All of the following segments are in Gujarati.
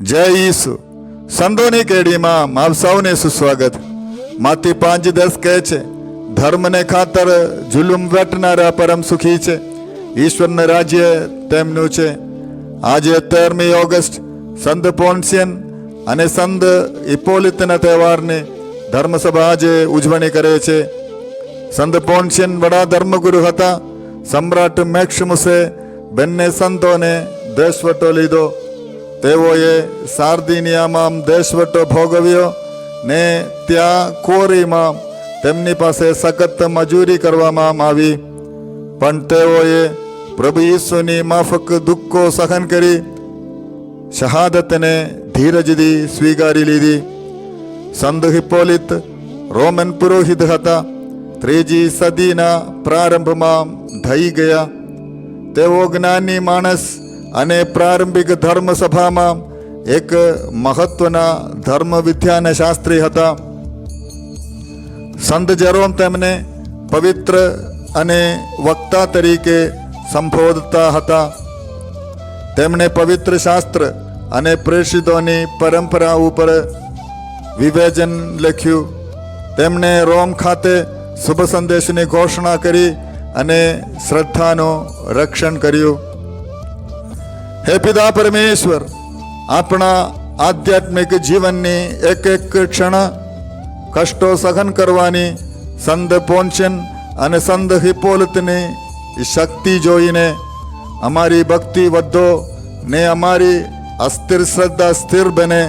જય ઈસુ. સંતોની કેડીમાં આપ સૌને સુસ્વાગત. માથી 5:10 કહે છે, ધર્મને ખાતર જુલુમ વેઠનારા પરમ સુખી છે, ઈશ્વરનું રાજ્ય તેમનું છે. આજે 13મી ઓગસ્ટ સંત પોન્સિયન અને સંત હિપ્પોલિતના તહેવારની ધર્મસભા આજે ઉજવણી કરે છે. સંત પોન્સિયન વડા ધર્મગુરુ હતા. સમ્રાટ મેક્સિમસે બંને સંતોને દેશવટો લીધો. તેઓએ સાર્દિનિયામાં દેશવટો ભોગવ્યો ને ત્યાં કોરીમાં તેમની પાસે સખત મજૂરી કરવામાં આવી. પણ તેઓએ પ્રભુ ઈસુની માફક દુઃખો સહન કરી શહાદતને ધીરજથી સ્વીકારી લીધી. સંત હિપ્પોલિત રોમન પુરોહિત હતા. 3જી સદીના પ્રારંભમાં થઈ ગયા. તેઓ જ્ઞાની માણસ અને પ્રારંભિક ધર્મ સભામાં એક મહત્વના ધર્મ વિદ્યાના શાસ્ત્રી હતા. સંત જેરોમ તેમને પવિત્ર અને વક્તા તરીકે સંબોધતા હતા. તેમણે પવિત્ર શાસ્ત્ર અને પ્રેષિતોની પરંપરા ઉપર વિવેચન લખ્યું. તેમણે રોમ ખાતે શુભ સંદેશની ઘોષણા કરી અને શ્રદ્ધાનું રક્ષણ કર્યું. હે પિતા પરમેશ્વર, આપણા આધ્યાત્મિક જીવનની એક એક ક્ષણ કષ્ટો સહન કરવાની સંત પોન્સિયન અને સંત હિપ્પોલિતની શક્તિ જોઈને અમારી ભક્તિ વધો ને અમારી અસ્થિર શ્રદ્ધા સ્થિર બને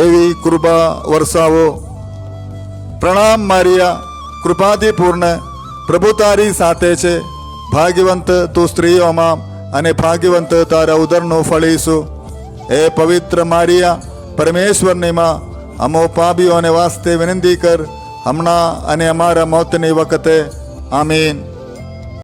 એવી કૃપા વરસાવો. પ્રણામ મારિયા, કૃપાથી પૂર્ણ, પ્રભુ તારી સાથે છે. ભાગ્યવંત તું સ્ત્રીઓમાં અને ભાગ્યવંત તારા ઉદરનું ફળ ઈસુ. એ પવિત્ર મારિયા, પરમેશ્વરની માં, અમો પાપીઓને વાસ્તે વિનંતી કર, હમણાં અને અમારા મોતની વખતે. આમીન.